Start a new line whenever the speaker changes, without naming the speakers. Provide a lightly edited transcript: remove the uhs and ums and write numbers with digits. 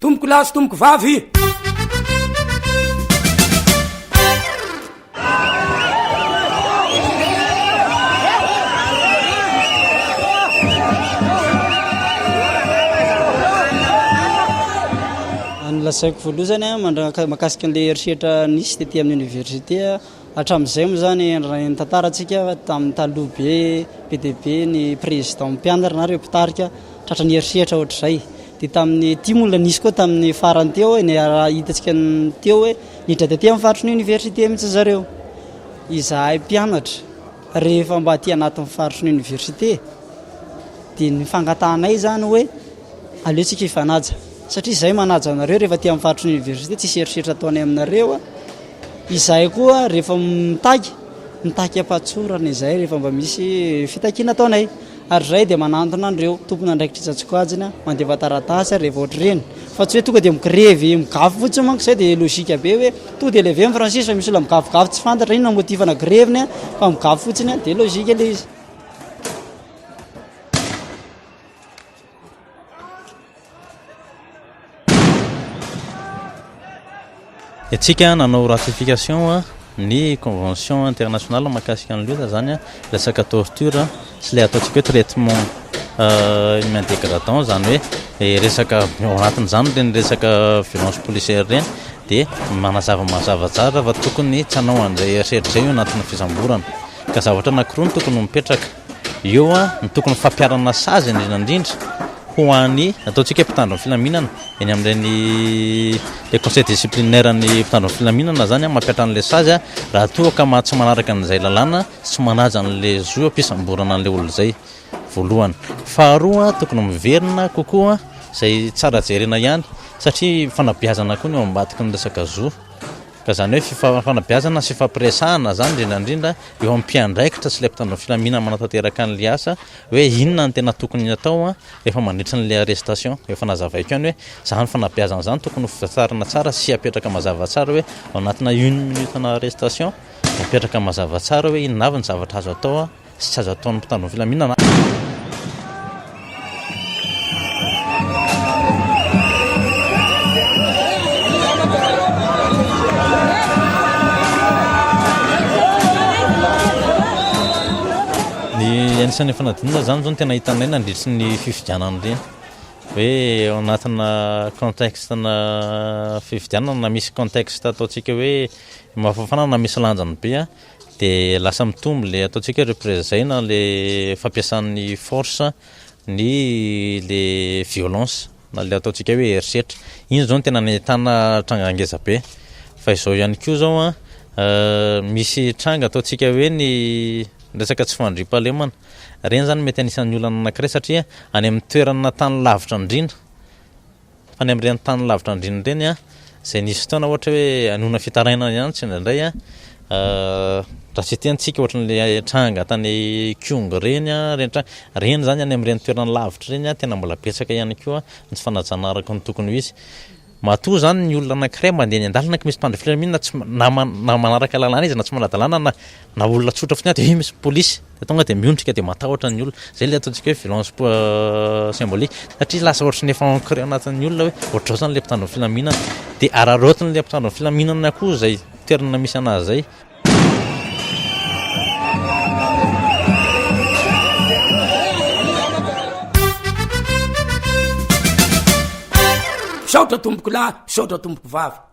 tomboko lasy tomboko vavy
lasaiko voalohany makasika an'le eritreritra nisy tetỳ amin'ny université hatramin'izay moa zany ny tantarantsika tamin'ny taloha be dia be ny président mpianatra nareo mpitarika tratra ny eritreritra ohatr'izay dia tamin'ny ity mola nisy koa tamin'ny farany teo ny hitantsika teo hoe nidra tetỳ amin'ny faritry ny université mihitsy zareo izahay mpianatra rehefa mba aty anatin'ny faritry ny université dia ny fangatanay zany hoe aleotsika ifanaja satria izay manaja anareo rehefa ty amin'ny faritry ny université tsisy eritreritra ataonay aminareo izahay koa rehefa mitaky ampatsorana izay rehefa mba misy fitakiana ataonay ary zay dia manantona andreo tompony andraikitra tsatsikoajina mandefa taratasy rehefa ohatr'ireny fa tsy hoe tonga dia mikrevy migafy fotsiny manko izay dia logika be hoe to dia leve amin'ny francis fa misy ola migafigafy tsy fantatra inona motifana greviny fa migafy fotsiny dia logika le izy
Etsika nanao ratification ny convention internationale mahakasika ny loza zany resaka torture sy le ataontsika hoe traitement humain dégradant zany hoe resaka ao anatin'izany reny resaka violence policière reny dia mazava tsara fa tokony tsy hanao an'izay eritreritra zay io anatin'ny fisamborana ka zavatra anankiroa ny tokony mipetraka eo ny tokony fampiarana sazy indrindra ho an'ny ataontsika mpitandro ny filaminana eny amin'ireny le conseil disciplinaire ny mpitandro ny filaminana zany mampiatra an'le sazy raha toa ka tsy manaraka an'izay lalàna tsy manaja an'le zo ampisamborana an'le olo zay voalohany faharoa tokony miverina kokoa zay tsara jerena ihany satria fanabeazana koa ny eo ambadiky ny resaka zo ka zany hoe fanabeazana sy fampiresahana zany indrindra eo amin'ny mpiandraikitra sy le mpitandro ny filaminana manatanteraka an'le asa hoe inona ny tena tokony atao rehefa mandritra n'le arrestation efa nazavaiko ihany hoe zany fanabeazana zany tokony hovatsarana tsara sy apetraka mazava tsara hoe ao anatina 1 minute na arrestation apetraka mazava tsara hoe inona avy ny zavatra azo atao sy tsy azo ataon'ny mpitandro ny filaminana anisan'ny fanadinana zany zao no tena hitanay nandritry ny fifidianana reny hoe ao anatina contextena fifidianana na misy contexte ataontsika hoe mafafana na misy lanjany be dia lasa mitombo le ataontsika représena le fampiasan'ny force ny le violence na le ataontsika hoe eritreritra iny zao no tena nahitana tranga angeza be fa izao ihany koa zao misy tranga ataontsika hoe ny resaka tsy fandriam-pahalemana reny zany mety anisan'ny olana anankiray satria any amin'ny toerana tany lavitra indrindra fa any amin'ireny tany lavitra indrindra reny zay nisy fotoana ohatra hoe anona fitarainana ihany tsy indraindray raha tsy tiantsika ohatran'le tranga tany Kyongo reny reny zany any amin'ireny toerana lavitra reny tena mbola betsaka ihany koa ny tsy fanajana araka ny tokony ho izy matoa zany ny olona anankiray mandeha ny andalana ka misy mpandry filaminana tsy na manaraka lalàna izy na tsy manadalàna na olona tsotra fotsiny dia misy polisy dia tonga dia miondrika dia matahotra ny olona zay le ataontsika hoe violence symbolique satria lasa ohatry ny efa ancré anatin'ny olona hoe ohatrao zany le mpitandro ny filaminana dia araraotiny le mpitandro ny filaminana koa zay toerana misy anazy zay
saotra tomboko lahy saotra tomboko vavy